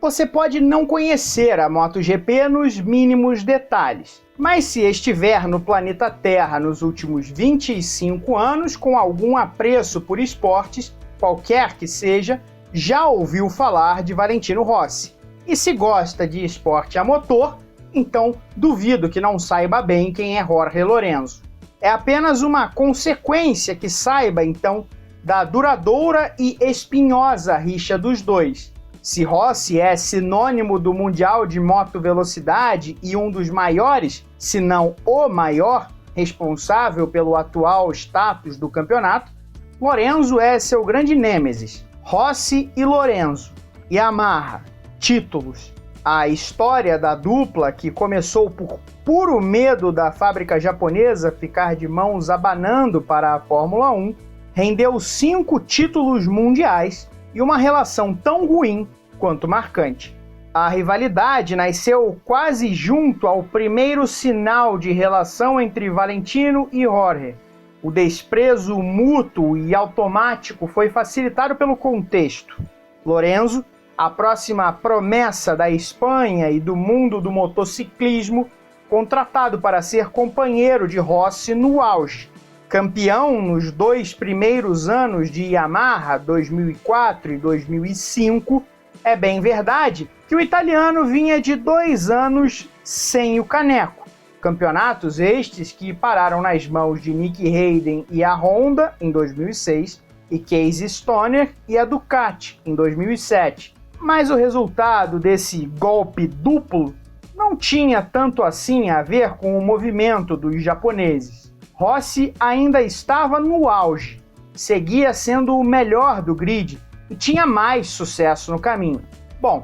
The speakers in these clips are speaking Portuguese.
Você pode não conhecer a MotoGP nos mínimos detalhes, mas se estiver no planeta Terra nos últimos 25 anos com algum apreço por esportes, qualquer que seja, já ouviu falar de Valentino Rossi. E se gosta de esporte a motor, então duvido que não saiba bem quem é Jorge Lorenzo. É apenas uma consequência que saiba, então, da duradoura e espinhosa rixa dos dois. Se Rossi é sinônimo do Mundial de Motovelocidade e um dos maiores, se não o maior, responsável pelo atual status do campeonato, Lorenzo é seu grande nêmesis. Rossi e Lorenzo. Yamaha. Títulos. A história da dupla, que começou por puro medo da fábrica japonesa ficar de mãos abanando para a Fórmula 1, rendeu 5 títulos mundiais e uma relação tão ruim quanto marcante. A rivalidade nasceu quase junto ao primeiro sinal de relação entre Valentino e Jorge. O desprezo mútuo e automático foi facilitado pelo contexto. Lorenzo, a próxima promessa da Espanha e do mundo do motociclismo, contratado para ser companheiro de Rossi no auge. Campeão nos 2 primeiros anos de Yamaha, 2004 e 2005, é bem verdade que o italiano vinha de 2 anos sem o caneco. Campeonatos estes que pararam nas mãos de Nick Hayden e a Honda em 2006 e Casey Stoner e a Ducati em 2007. Mas o resultado desse golpe duplo não tinha tanto assim a ver com o movimento dos japoneses. Rossi ainda estava no auge, seguia sendo o melhor do grid e tinha mais sucesso no caminho. Bom,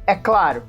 é claro,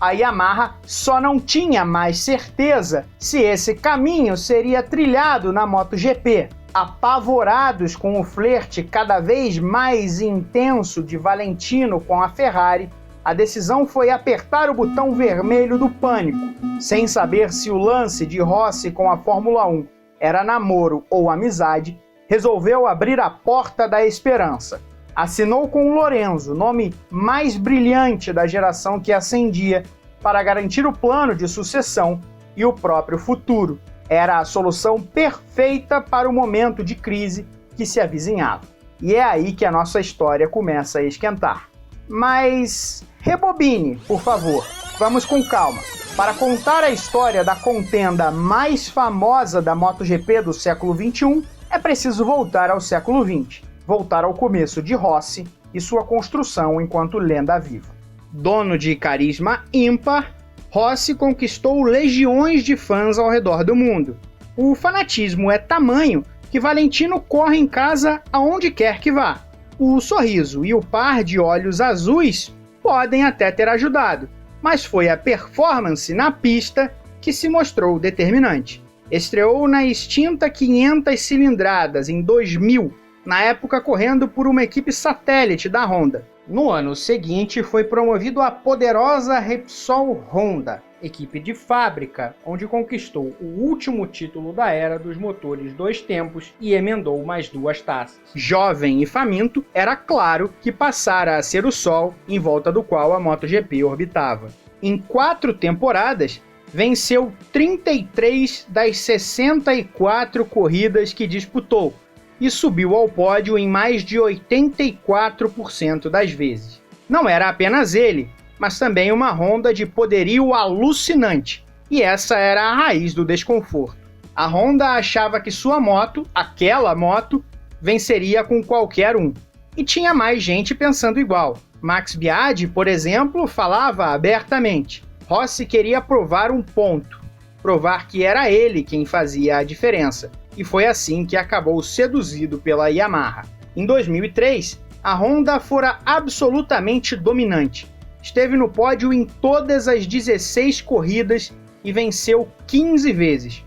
a Yamaha só não tinha mais certeza se esse caminho seria trilhado na MotoGP. Apavorados com o flerte cada vez mais intenso de Valentino com a Ferrari, a decisão foi apertar o botão vermelho do pânico. Sem saber se o lance de Rossi com a Fórmula 1 era namoro ou amizade, resolveu abrir a porta da esperança. Assinou com Lorenzo, nome mais brilhante da geração que ascendia, para garantir o plano de sucessão e o próprio futuro. Era a solução perfeita para o momento de crise que se avizinhava. E é aí que a nossa história começa a esquentar. Mas rebobine, por favor. Vamos com calma. Para contar a história da contenda mais famosa da MotoGP do século XXI, é preciso voltar ao século XX. Voltar ao começo de Rossi e sua construção enquanto lenda viva. Dono de carisma ímpar, Rossi conquistou legiões de fãs ao redor do mundo. O fanatismo é tamanho que Valentino corre em casa aonde quer que vá. O sorriso e o par de olhos azuis podem até ter ajudado, mas foi a performance na pista que se mostrou determinante. Estreou na extinta 500 cilindradas em 2000, na época correndo por uma equipe satélite da Honda. No ano seguinte foi promovido à poderosa Repsol Honda, equipe de fábrica, onde conquistou o último título da era dos motores 2 tempos e emendou mais 2 taças. Jovem e faminto, era claro que passara a ser o sol em volta do qual a MotoGP orbitava. Em 4 temporadas, venceu 33 das 64 corridas que disputou, e subiu ao pódio em mais de 84% das vezes. Não era apenas ele, mas também uma Honda de poderio alucinante, e essa era a raiz do desconforto. A Honda achava que sua moto, aquela moto, venceria com qualquer um, e tinha mais gente pensando igual. Max Biaggi, por exemplo, falava abertamente. Rossi queria provar um ponto, provar que era ele quem fazia a diferença. E foi assim que acabou seduzido pela Yamaha. Em 2003, a Honda fora absolutamente dominante. Esteve no pódio em todas as 16 corridas e venceu 15 vezes.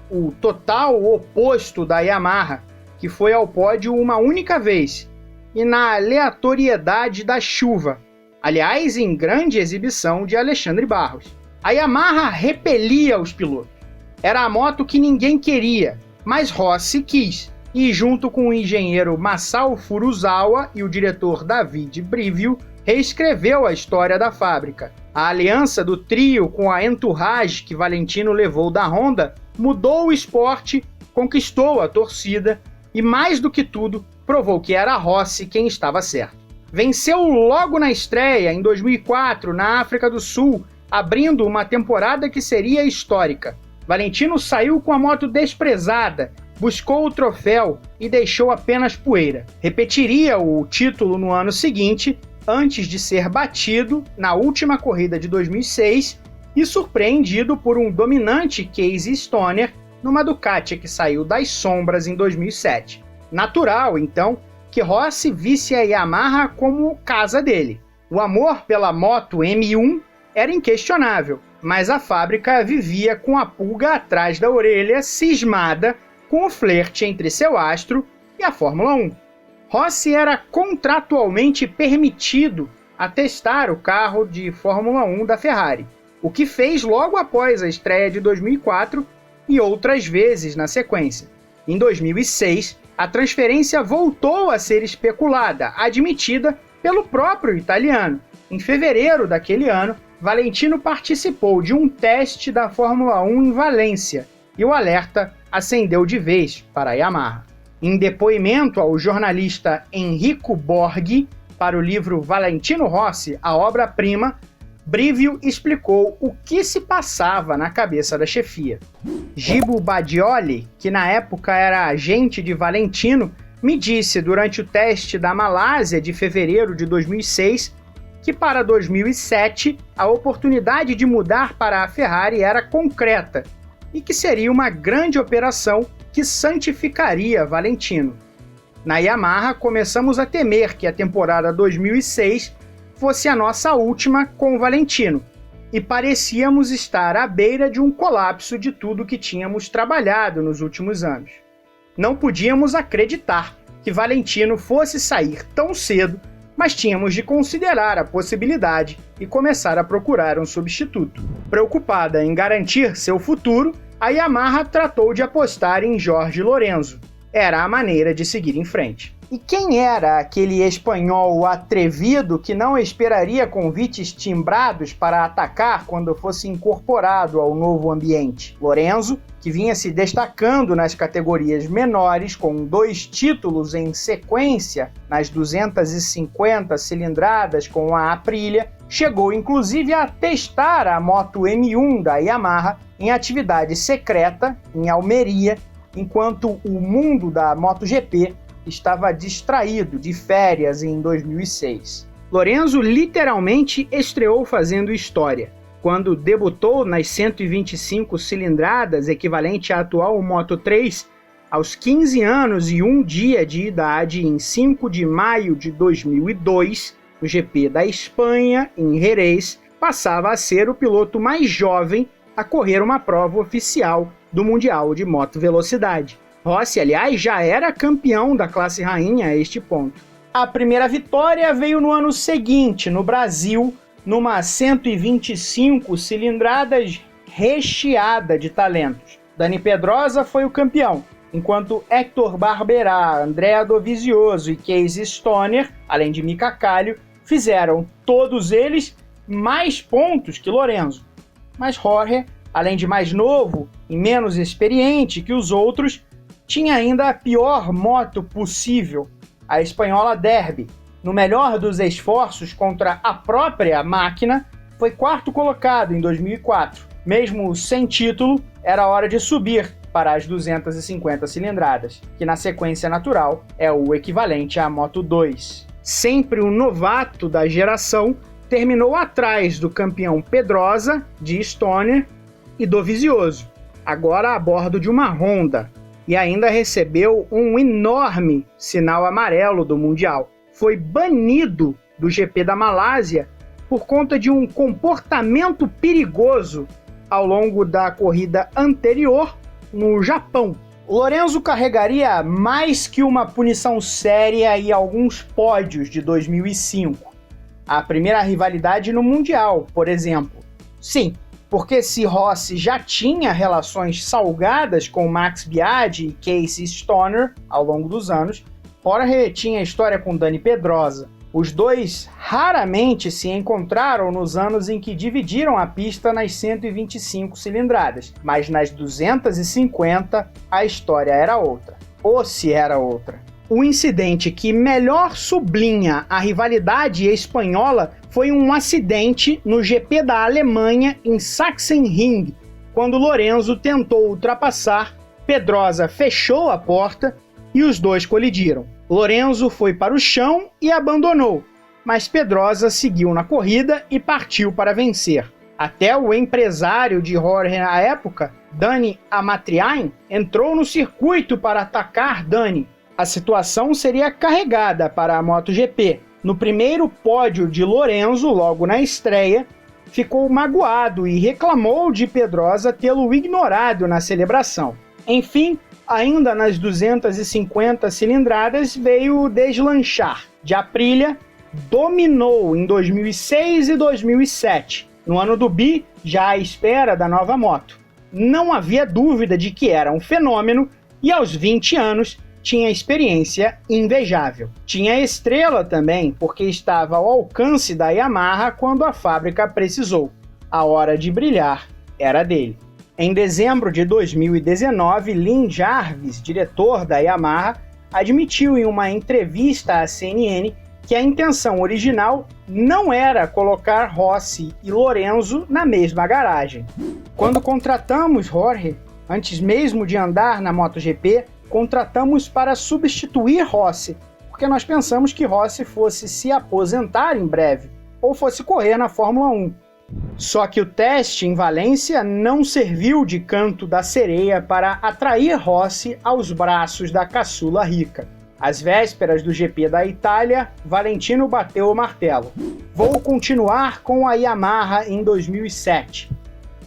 O total oposto da Yamaha, que foi ao pódio uma única vez, e na aleatoriedade da chuva. Aliás, em grande exibição de Alexandre Barros. A Yamaha repelia os pilotos. Era a moto que ninguém queria, mas Rossi quis, e junto com o engenheiro Masao Furuzawa e o diretor David Brivio, reescreveu a história da fábrica. A aliança do trio com a entourage que Valentino levou da Honda mudou o esporte, conquistou a torcida e, mais do que tudo, provou que era Rossi quem estava certo. Venceu logo na estreia, em 2004, na África do Sul, abrindo uma temporada que seria histórica. Valentino saiu com a moto desprezada, buscou o troféu e deixou apenas poeira. Repetiria o título no ano seguinte, antes de ser batido na última corrida de 2006 e surpreendido por um dominante Casey Stoner numa Ducati que saiu das sombras em 2007. Natural, então, que Rossi visse a Yamaha como casa dele. O amor pela moto M1 era inquestionável, mas a fábrica vivia com a pulga atrás da orelha, cismada com o flerte entre seu astro e a Fórmula 1. Rossi era contratualmente permitido a testar o carro de Fórmula 1 da Ferrari, o que fez logo após a estreia de 2004 e outras vezes na sequência. Em 2006, a transferência voltou a ser especulada, admitida pelo próprio italiano. Em fevereiro daquele ano, Valentino participou de um teste da Fórmula 1 em Valência e o alerta acendeu de vez para a Yamaha. Em depoimento ao jornalista Enrico Borghi para o livro Valentino Rossi, a obra-prima, Brivio explicou o que se passava na cabeça da chefia. Gibo Badioli, que na época era agente de Valentino, me disse durante o teste da Malásia de fevereiro de 2006 que para 2007 a oportunidade de mudar para a Ferrari era concreta e que seria uma grande operação que santificaria Valentino. Na Yamaha começamos a temer que a temporada 2006 fosse a nossa última com Valentino, e parecíamos estar à beira de um colapso de tudo que tínhamos trabalhado nos últimos anos. Não podíamos acreditar que Valentino fosse sair tão cedo, mas tínhamos de considerar a possibilidade e começar a procurar um substituto. Preocupada em garantir seu futuro, a Yamaha tratou de apostar em Jorge Lorenzo. Era a maneira de seguir em frente. E quem era aquele espanhol atrevido que não esperaria convites timbrados para atacar quando fosse incorporado ao novo ambiente? Lorenzo, que vinha se destacando nas categorias menores com 2 títulos em sequência nas 250 cilindradas com a Aprilia, chegou inclusive a testar a moto M1 da Yamaha em atividade secreta em Almeria, enquanto o mundo da MotoGP estava distraído de férias em 2006. Lorenzo literalmente estreou fazendo história. Quando debutou nas 125 cilindradas, equivalente à atual Moto 3, aos 15 anos e 1 dia de idade, em 5 de maio de 2002, no GP da Espanha, em Jerez, passava a ser o piloto mais jovem a correr uma prova oficial do Mundial de Moto Velocidade. Rossi, aliás, já era campeão da classe rainha a este ponto. A primeira vitória veio no ano seguinte, no Brasil, numa 125 cilindradas recheada de talentos. Dani Pedrosa foi o campeão, enquanto Héctor Barberá, Andrea Dovizioso e Casey Stoner, além de Mika Kallio, fizeram todos eles mais pontos que Lorenzo. Mas Jorge, além de mais novo e menos experiente que os outros, tinha ainda a pior moto possível, a espanhola Derby. No melhor dos esforços contra a própria máquina, foi 4º colocado em 2004. Mesmo sem título, era hora de subir para as 250 cilindradas, que na sequência natural é o equivalente à Moto 2. Sempre o novato da geração, terminou atrás do campeão Pedrosa, de Stoner, e Dovizioso, agora a bordo de uma Honda, e ainda recebeu um enorme sinal amarelo do Mundial. Foi banido do GP da Malásia por conta de um comportamento perigoso ao longo da corrida anterior no Japão. Lorenzo carregaria mais que uma punição séria e alguns pódios de 2005. A primeira rivalidade no Mundial, por exemplo. Sim, porque se Rossi já tinha relações salgadas com Max Biaggi e Casey Stoner ao longo dos anos, Jorge tinha história com Dani Pedrosa. Os dois raramente se encontraram nos anos em que dividiram a pista nas 125 cilindradas, mas nas 250 a história era outra. Ou se era outra. O incidente que melhor sublinha a rivalidade espanhola foi um acidente no GP da Alemanha em Sachsenring, quando Lorenzo tentou ultrapassar, Pedrosa fechou a porta e os dois colidiram. Lorenzo foi para o chão e abandonou, mas Pedrosa seguiu na corrida e partiu para vencer. Até o empresário de Jorge na época, Dani Amatriain, entrou no circuito para atacar Dani. A situação seria carregada para a MotoGP. No primeiro pódio de Lorenzo, logo na estreia, ficou magoado e reclamou de Pedrosa tê-lo ignorado na celebração. Enfim, ainda nas 250 cilindradas veio deslanchar. De Aprilia dominou em 2006 e 2007. No ano do Bi, já à espera da nova moto. Não havia dúvida de que era um fenômeno e aos 20 anos tinha experiência invejável. Tinha estrela também, porque estava ao alcance da Yamaha quando a fábrica precisou. A hora de brilhar era dele. Em dezembro de 2019, Lin Jarvis, diretor da Yamaha, admitiu em uma entrevista à CNN que a intenção original não era colocar Rossi e Lorenzo na mesma garagem. Quando contratamos Jorge, antes mesmo de andar na MotoGP, contratamos para substituir Rossi, porque nós pensamos que Rossi fosse se aposentar em breve, ou fosse correr na Fórmula 1. Só que o teste em Valência não serviu de canto da sereia para atrair Rossi aos braços da caçula rica. Às vésperas do GP da Itália, Valentino bateu o martelo. Vou continuar com a Yamaha em 2007.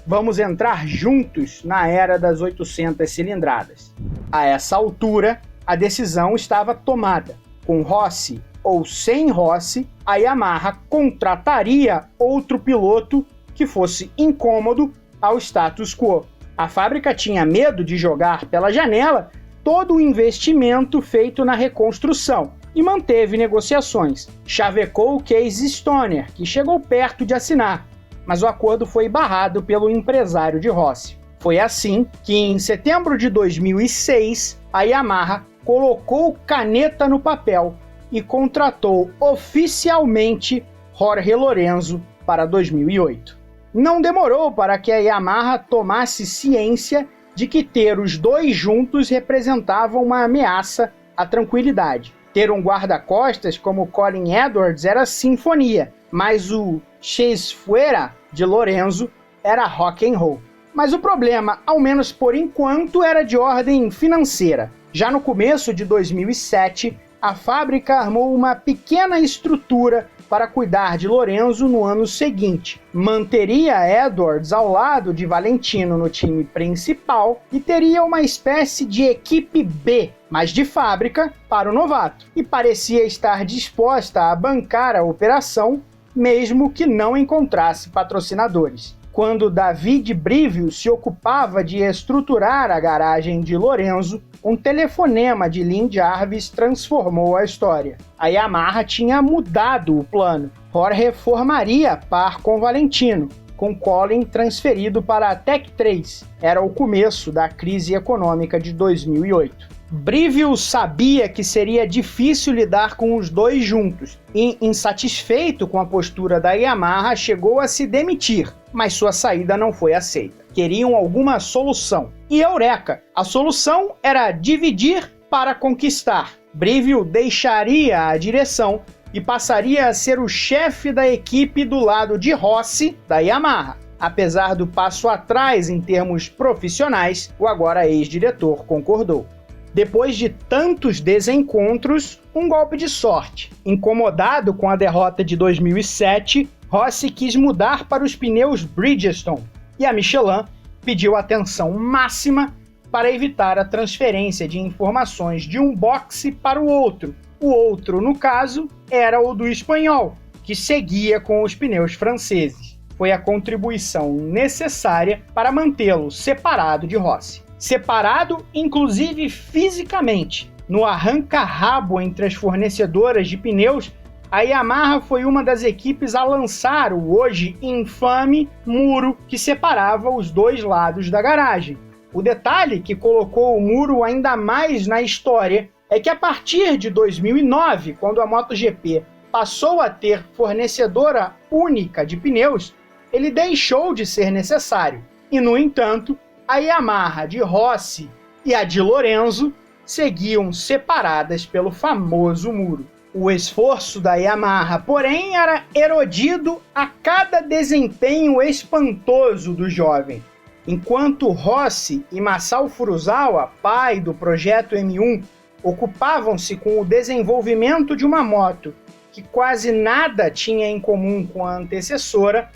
Vamos entrar juntos na era das 800 cilindradas. A essa altura, a decisão estava tomada. Com Rossi ou sem Rossi, a Yamaha contrataria outro piloto que fosse incômodo ao status quo. A fábrica tinha medo de jogar pela janela todo o investimento feito na reconstrução e manteve negociações. Chavecou o Casey Stoner, que chegou perto de assinar, mas o acordo foi barrado pelo empresário de Rossi. Foi assim que, em setembro de 2006, a Yamaha colocou caneta no papel e contratou oficialmente Jorge Lorenzo para 2008. Não demorou para que a Yamaha tomasse ciência de que ter os dois juntos representava uma ameaça à tranquilidade. Ter um guarda-costas como Colin Edwards era sinfonia, mas o X-Fuera de Lorenzo era rock and roll. Mas o problema, ao menos por enquanto, era de ordem financeira. Já no começo de 2007, a fábrica armou uma pequena estrutura para cuidar de Lorenzo no ano seguinte. Manteria Edwards ao lado de Valentino no time principal e teria uma espécie de equipe B, mas de fábrica, para o novato. E parecia estar disposta a bancar a operação, mesmo que não encontrasse patrocinadores. Quando David Brivio se ocupava de estruturar a garagem de Lorenzo, um telefonema de Lin Jarvis transformou a história. A Yamaha tinha mudado o plano. Jorge formaria par com Valentino, com Colin transferido para a Tech 3. Era o começo da crise econômica de 2008. Brivio sabia que seria difícil lidar com os dois juntos e, insatisfeito com a postura da Yamaha, chegou a se demitir, mas sua saída não foi aceita. Queriam alguma solução. E eureka! A solução era dividir para conquistar. Brivio deixaria a direção e passaria a ser o chefe da equipe do lado de Rossi, da Yamaha. Apesar do passo atrás em termos profissionais, o agora ex-diretor concordou. Depois de tantos desencontros, um golpe de sorte. Incomodado com a derrota de 2007, Rossi quis mudar para os pneus Bridgestone e a Michelin pediu atenção máxima para evitar a transferência de informações de um boxe para o outro. O outro, no caso, era o do espanhol, que seguia com os pneus franceses. Foi a contribuição necessária para mantê-lo separado de Rossi. Separado, inclusive fisicamente. No arranca-rabo entre as fornecedoras de pneus, a Yamaha foi uma das equipes a lançar o hoje infame muro que separava os dois lados da garagem. O detalhe que colocou o muro ainda mais na história é que a partir de 2009, quando a MotoGP passou a ter fornecedora única de pneus, ele deixou de ser necessário. E, no entanto, a Yamaha de Rossi e a de Lorenzo seguiam separadas pelo famoso muro. O esforço da Yamaha, porém, era erodido a cada desempenho espantoso do jovem. Enquanto Rossi e Masao Furuzawa, pai do projeto M1, ocupavam-se com o desenvolvimento de uma moto que quase nada tinha em comum com a antecessora,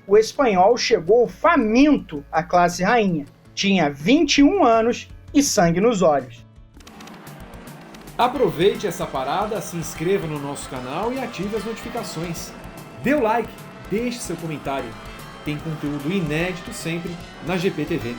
o espanhol chegou faminto à classe rainha. Tinha 21 anos e sangue nos olhos. Aproveite essa parada, se inscreva no nosso canal e ative as notificações. Dê o like, deixe seu comentário. Tem conteúdo inédito sempre na GPTV.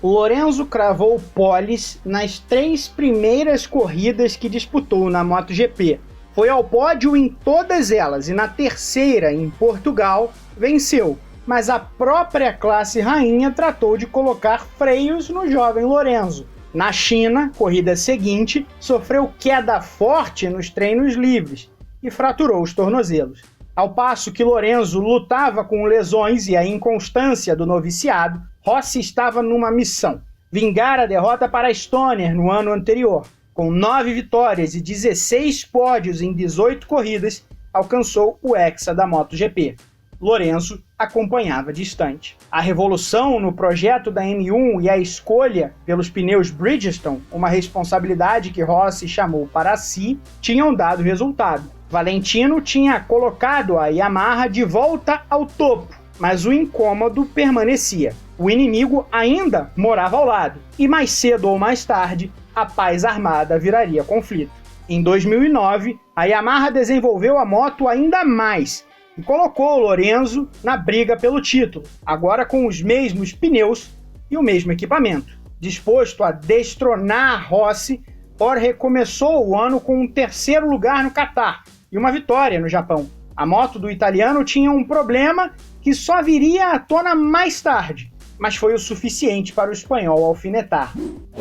Lorenzo cravou poles nas 3 primeiras corridas que disputou na MotoGP. Foi ao pódio em todas elas e na terceira, em Portugal, venceu. Mas a própria classe rainha tratou de colocar freios no jovem Lorenzo. Na China, corrida seguinte, sofreu queda forte nos treinos livres e fraturou os tornozelos. Ao passo que Lorenzo lutava com lesões e a inconstância do noviciado, Rossi estava numa missão: vingar a derrota para Stoner no ano anterior. Com 9 vitórias e 16 pódios em 18 corridas, alcançou o hexa da MotoGP. Lorenzo acompanhava distante. A revolução no projeto da M1 e a escolha pelos pneus Bridgestone, uma responsabilidade que Rossi chamou para si, tinham dado resultado. Valentino tinha colocado a Yamaha de volta ao topo, mas o incômodo permanecia. O inimigo ainda morava ao lado, e mais cedo ou mais tarde, a paz armada viraria conflito. Em 2009, a Yamaha desenvolveu a moto ainda mais e colocou Lorenzo na briga pelo título, agora com os mesmos pneus e o mesmo equipamento. Disposto a destronar Rossi, Jorge começou o ano com um 3º lugar no Qatar e uma vitória no Japão. A moto do italiano tinha um problema que só viria à tona mais tarde, mas foi o suficiente para o espanhol alfinetar.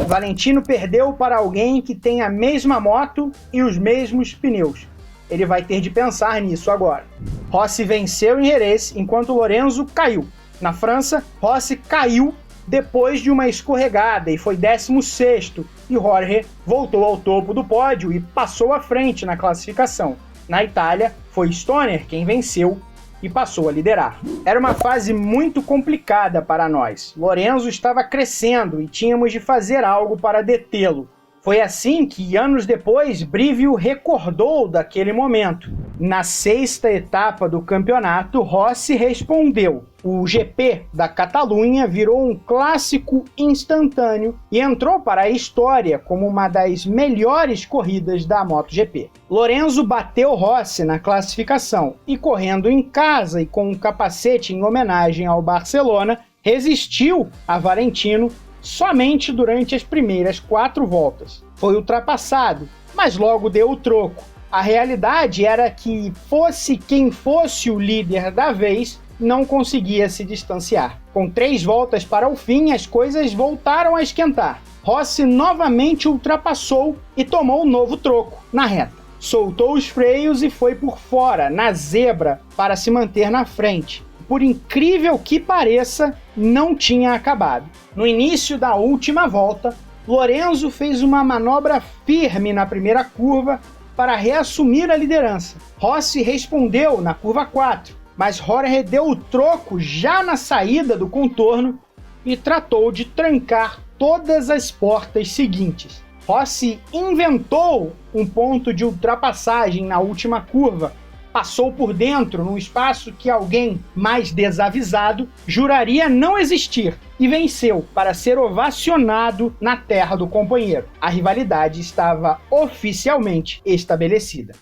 Valentino perdeu para alguém que tem a mesma moto e os mesmos pneus. Ele vai ter de pensar nisso agora. Rossi venceu em Jerez, enquanto Lorenzo caiu. Na França, Rossi caiu depois de uma escorregada e foi 16º, e Jorge voltou ao topo do pódio e passou à frente na classificação. Na Itália, foi Stoner quem venceu e passou a liderar. Era uma fase muito complicada para nós. Lorenzo estava crescendo e tínhamos de fazer algo para detê-lo. Foi assim que, anos depois, Brivio recordou daquele momento. Na 6ª etapa do campeonato, Rossi respondeu. O GP da Catalunha virou um clássico instantâneo e entrou para a história como uma das melhores corridas da MotoGP. Lorenzo bateu Rossi na classificação e, correndo em casa e com um capacete em homenagem ao Barcelona, resistiu a Valentino somente durante as primeiras 4 voltas. Foi ultrapassado, mas logo deu o troco. A realidade era que, fosse quem fosse o líder da vez, não conseguia se distanciar. Com 3 voltas para o fim, as coisas voltaram a esquentar. Rossi novamente ultrapassou e tomou um novo troco na reta. Soltou os freios e foi por fora, na zebra, para se manter na frente. Por incrível que pareça, não tinha acabado. No início da última volta, Lorenzo fez uma manobra firme na primeira curva para reassumir a liderança. Rossi respondeu na curva 4, mas Jorge deu o troco já na saída do contorno e tratou de trancar todas as portas seguintes. Rossi inventou um ponto de ultrapassagem na última curva, passou por dentro num espaço que alguém mais desavisado juraria não existir e venceu para ser ovacionado na terra do companheiro. A rivalidade estava oficialmente estabelecida.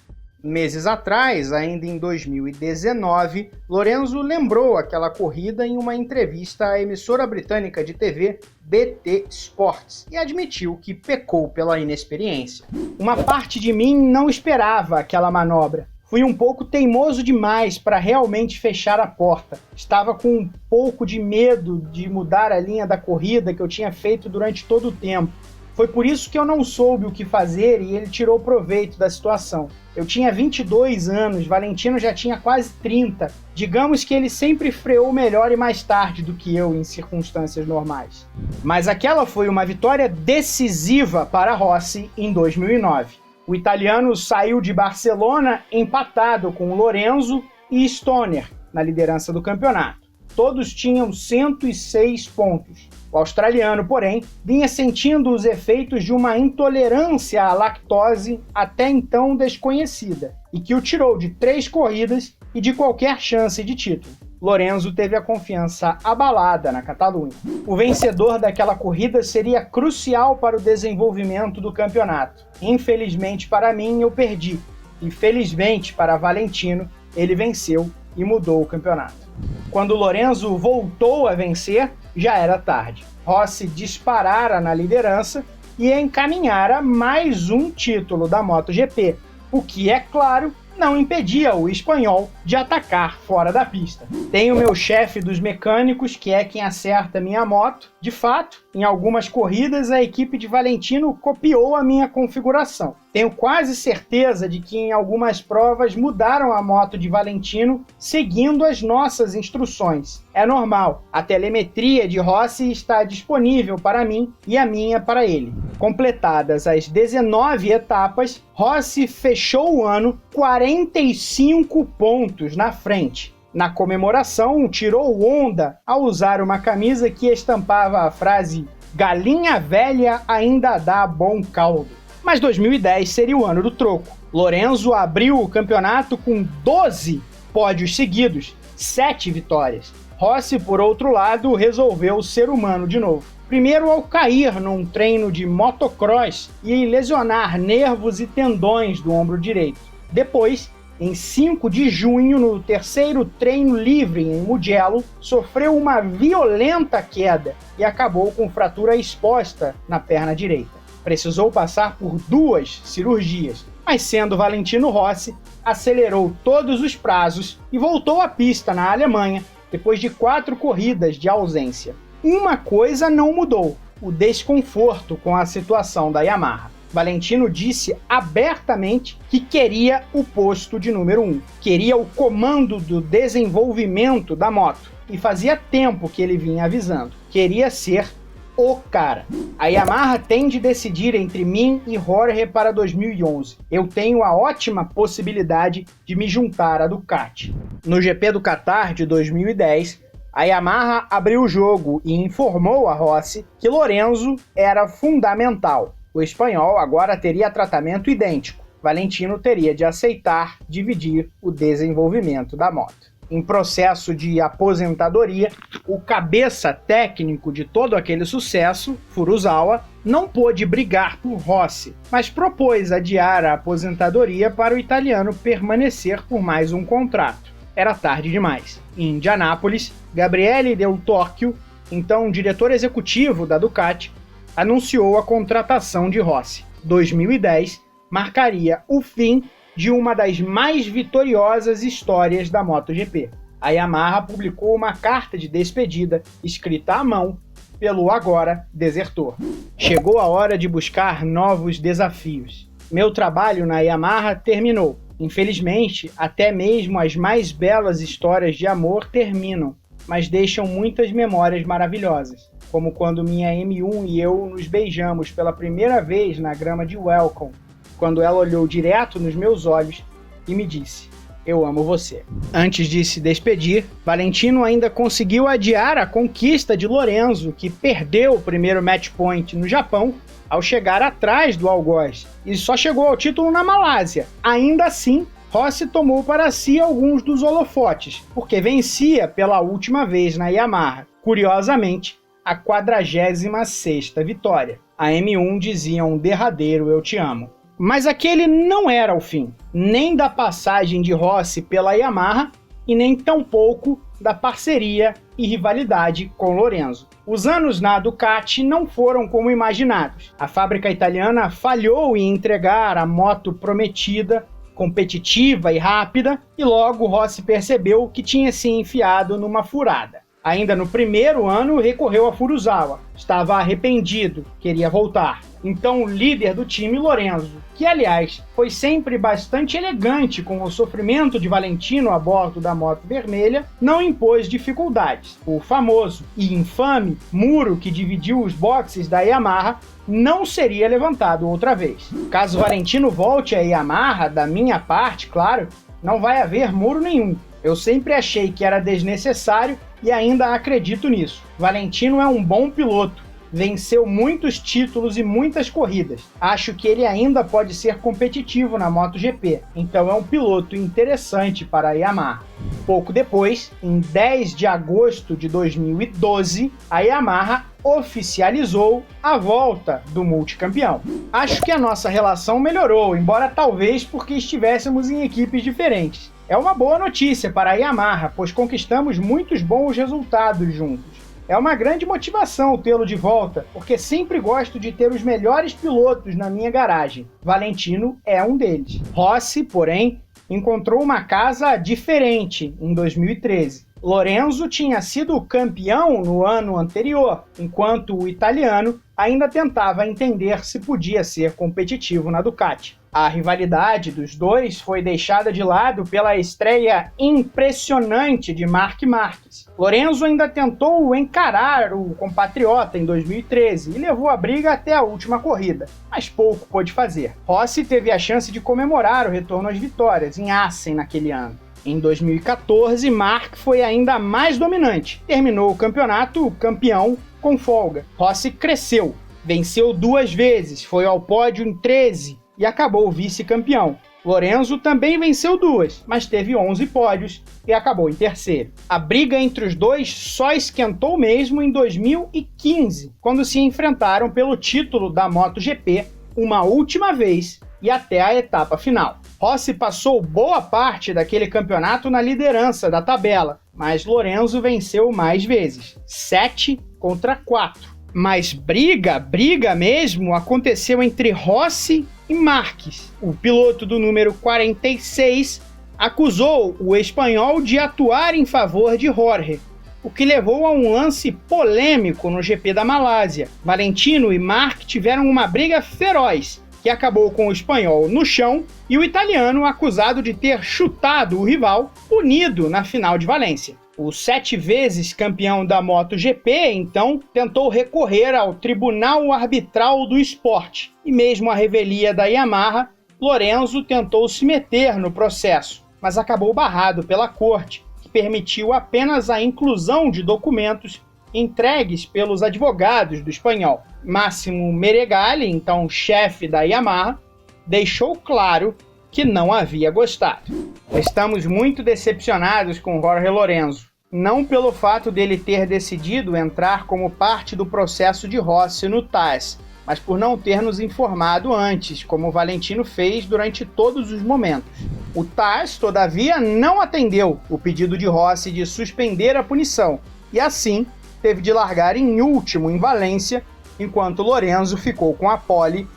Meses atrás, ainda em 2019, Lorenzo lembrou aquela corrida em uma entrevista à emissora britânica de TV BT Sports e admitiu que pecou pela inexperiência. Uma parte de mim não esperava aquela manobra. Fui um pouco teimoso demais para realmente fechar a porta. Estava com um pouco de medo de mudar a linha da corrida que eu tinha feito durante todo o tempo. Foi por isso que eu não soube o que fazer e ele tirou proveito da situação. Eu tinha 22 anos, Valentino já tinha quase 30. Digamos que ele sempre freou melhor e mais tarde do que eu em circunstâncias normais. Mas aquela foi uma vitória decisiva para Rossi em 2009. O italiano saiu de Barcelona empatado com Lorenzo e Stoner na liderança do campeonato. Todos tinham 106 pontos. O australiano, porém, vinha sentindo os efeitos de uma intolerância à lactose até então desconhecida, e que o tirou de 3 corridas e de qualquer chance de título. Lorenzo teve a confiança abalada na Catalunha. O vencedor daquela corrida seria crucial para o desenvolvimento do campeonato. Infelizmente para mim, eu perdi. E felizmente para Valentino, ele venceu e mudou o campeonato. Quando Lorenzo voltou a vencer, já era tarde. Rossi disparara na liderança e encaminhara mais um título da MotoGP, o que, é claro, não impedia o espanhol de atacar fora da pista. Tenho meu chefe dos mecânicos, que é quem acerta minha moto. De fato, em algumas corridas a equipe de Valentino copiou a minha configuração. Tenho quase certeza de que em algumas provas mudaram a moto de Valentino seguindo as nossas instruções. É normal, a telemetria de Rossi está disponível para mim e a minha para ele. Completadas as 19 etapas, Rossi fechou o ano 45 pontos na frente. Na comemoração, tirou onda ao usar uma camisa que estampava a frase "Galinha velha ainda dá bom caldo". Mas 2010 seria o ano do troco. Lorenzo abriu o campeonato com 12 pódios seguidos, 7 vitórias. Rossi, por outro lado, resolveu ser humano de novo. Primeiro ao cair num treino de motocross e lesionar nervos e tendões do ombro direito. Depois, em 5 de junho, no terceiro treino livre em Mugello, sofreu uma violenta queda e acabou com fratura exposta na perna direita. Precisou passar por 2 cirurgias, mas sendo Valentino Rossi, acelerou todos os prazos e voltou à pista na Alemanha depois de 4 corridas de ausência. Uma coisa não mudou: o desconforto com a situação da Yamaha. Valentino disse abertamente que queria o posto de número 1, queria o comando do desenvolvimento da moto, e fazia tempo que ele vinha avisando, queria ser o cara. A Yamaha tem de decidir entre mim e Jorge para 2011. Eu tenho a ótima possibilidade de me juntar à Ducati. No GP do Qatar de 2010, a Yamaha abriu o jogo e informou a Rossi que Lorenzo era fundamental. O espanhol agora teria tratamento idêntico. Valentino teria de aceitar dividir o desenvolvimento da moto. Em processo de aposentadoria, o cabeça técnico de todo aquele sucesso, Furuzawa, não pôde brigar por Rossi, mas propôs adiar a aposentadoria para o italiano permanecer por mais um contrato. Era tarde demais. Em Indianápolis, Gabriele Del Torchio, então diretor executivo da Ducati, anunciou a contratação de Rossi. 2010 marcaria o fim de uma das mais vitoriosas histórias da MotoGP. A Yamaha publicou uma carta de despedida, escrita à mão, pelo agora desertor. Chegou a hora de buscar novos desafios. Meu trabalho na Yamaha terminou. Infelizmente, até mesmo as mais belas histórias de amor terminam, mas deixam muitas memórias maravilhosas, como quando minha M1 e eu nos beijamos pela primeira vez na grama de Welcome, quando ela olhou direto nos meus olhos e me disse: "Eu amo você". Antes de se despedir, Valentino ainda conseguiu adiar a conquista de Lorenzo, que perdeu o primeiro match point no Japão ao chegar atrás do algoz, e só chegou ao título na Malásia. Ainda assim, Rossi tomou para si alguns dos holofotes, porque vencia pela última vez na Yamaha, curiosamente, a 46ª vitória. A M1 dizia um derradeiro "eu te amo". Mas aquele não era o fim, nem da passagem de Rossi pela Yamaha e nem tampouco da parceria e rivalidade com Lorenzo. Os anos na Ducati não foram como imaginados. A fábrica italiana falhou em entregar a moto prometida, competitiva e rápida, e logo Rossi percebeu que tinha se enfiado numa furada. Ainda no primeiro ano, recorreu a Furuzawa. Estava arrependido, queria voltar. Então o líder do time, Lorenzo, que aliás foi sempre bastante elegante com o sofrimento de Valentino a bordo da moto vermelha, não impôs dificuldades. O famoso e infame muro que dividiu os boxes da Yamaha não seria levantado outra vez. Caso Valentino volte à Yamaha, da minha parte, claro, não vai haver muro nenhum. Eu sempre achei que era desnecessário e ainda acredito nisso. Valentino é um bom piloto, venceu muitos títulos e muitas corridas. Acho que ele ainda pode ser competitivo na MotoGP, então é um piloto interessante para a Yamaha. Pouco depois, em 10 de agosto de 2012, a Yamaha oficializou a volta do multicampeão. Acho que a nossa relação melhorou, embora talvez porque estivéssemos em equipes diferentes. É uma boa notícia para a Yamaha, pois conquistamos muitos bons resultados juntos. É uma grande motivação tê-lo de volta, porque sempre gosto de ter os melhores pilotos na minha garagem. Valentino é um deles. Rossi, porém, encontrou uma casa diferente em 2013. Lorenzo tinha sido campeão no ano anterior, enquanto o italiano ainda tentava entender se podia ser competitivo na Ducati. A rivalidade dos dois foi deixada de lado pela estreia impressionante de Marc Marquez. Lorenzo ainda tentou encarar o compatriota em 2013 e levou a briga até a última corrida, mas pouco pôde fazer. Rossi teve a chance de comemorar o retorno às vitórias em Assen naquele ano. Em 2014, Marc foi ainda mais dominante. Terminou o campeonato campeão com folga. Rossi cresceu, venceu 2 vezes, foi ao pódio em 13 e acabou vice-campeão. Lorenzo também venceu 2, mas teve 11 pódios e acabou em terceiro. A briga entre os dois só esquentou mesmo em 2015, quando se enfrentaram pelo título da MotoGP uma última vez e até a etapa final. Rossi passou boa parte daquele campeonato na liderança da tabela, mas Lorenzo venceu mais vezes, 7 contra 4. Mas briga mesmo aconteceu entre Rossi e Marquez. O piloto do número 46 acusou o espanhol de atuar em favor de Jorge, o que levou a um lance polêmico no GP da Malásia. Valentino e Marc tiveram uma briga feroz, que acabou com o espanhol no chão e o italiano acusado de ter chutado o rival, punido na final de Valência. O 7 vezes campeão da MotoGP, então, tentou recorrer ao Tribunal Arbitral do Esporte. E mesmo a revelia da Yamaha, Lorenzo tentou se meter no processo, mas acabou barrado pela corte, que permitiu apenas a inclusão de documentos entregues pelos advogados do espanhol. Máximo Meregali, então chefe da Yamaha, deixou claro que não havia gostado. Estamos muito decepcionados com Jorge Lorenzo, não pelo fato dele ter decidido entrar como parte do processo de Rossi no TAS, mas por não ter nos informado antes, como o Valentino fez durante todos os momentos. O TAS, todavia, não atendeu o pedido de Rossi de suspender a punição, e assim teve de largar em último em Valência, enquanto Lorenzo ficou com a pole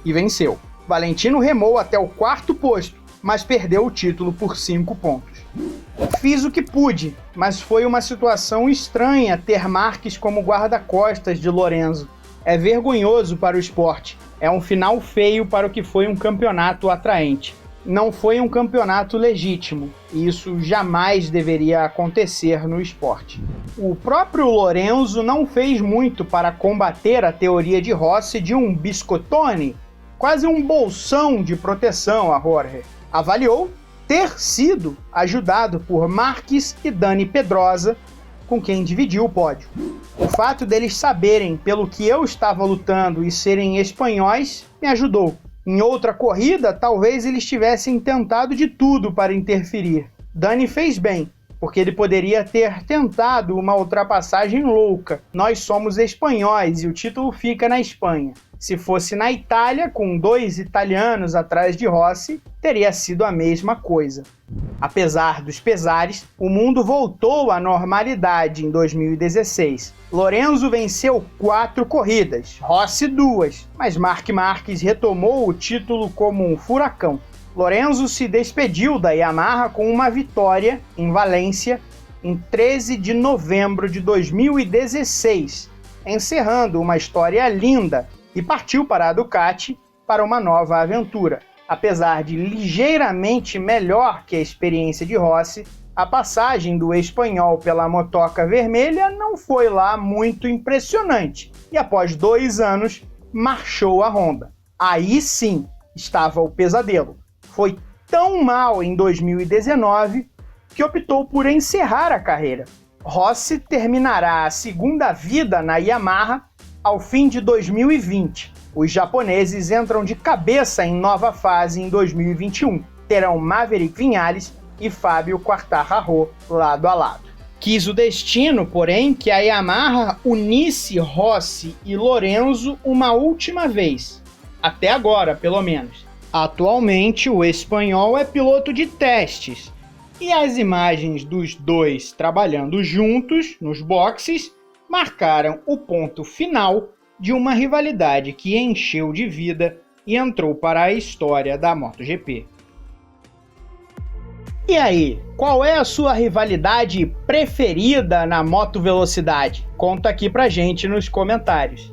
e venceu. Valentino remou até o 4º posto, mas perdeu o título por 5 pontos. Fiz o que pude, mas foi uma situação estranha ter Marquez como guarda-costas de Lorenzo. É vergonhoso para o esporte, é um final feio para o que foi um campeonato atraente. Não foi um campeonato legítimo, e isso jamais deveria acontecer no esporte. O próprio Lorenzo não fez muito para combater a teoria de Rossi de um biscottone, quase um bolsão de proteção a Jorge. Avaliou ter sido ajudado por Marquez e Dani Pedrosa, com quem dividiu o pódio. O fato deles saberem pelo que eu estava lutando e serem espanhóis me ajudou. Em outra corrida, talvez eles tivessem tentado de tudo para interferir. Dani fez bem, porque ele poderia ter tentado uma ultrapassagem louca. Nós somos espanhóis e o título fica na Espanha. Se fosse na Itália, com 2 italianos atrás de Rossi, teria sido a mesma coisa. Apesar dos pesares, o mundo voltou à normalidade em 2016. Lorenzo venceu 4 corridas, Rossi 2, mas Marc Marquez retomou o título como um furacão. Lorenzo se despediu da Yamaha com uma vitória em Valência em 13 de novembro de 2016, encerrando uma história linda, e partiu para a Ducati para uma nova aventura. Apesar de ligeiramente melhor que a experiência de Rossi, a passagem do espanhol pela motoca vermelha não foi lá muito impressionante, e após 2 anos, marchou a Honda. Aí sim estava o pesadelo. Foi tão mal em 2019 que optou por encerrar a carreira. Rossi terminará a segunda vida na Yamaha ao fim de 2020. Os japoneses entram de cabeça em nova fase em 2021. Terão Maverick Viñales e Fábio Quartararo lado a lado. Quis o destino, porém, que a Yamaha unisse Rossi e Lorenzo uma última vez. Até agora, pelo menos. Atualmente, o espanhol é piloto de testes. E as imagens dos dois trabalhando juntos nos boxes marcaram o ponto final de uma rivalidade que encheu de vida e entrou para a história da MotoGP. E aí, qual é a sua rivalidade preferida na motovelocidade? Conta aqui pra gente nos comentários.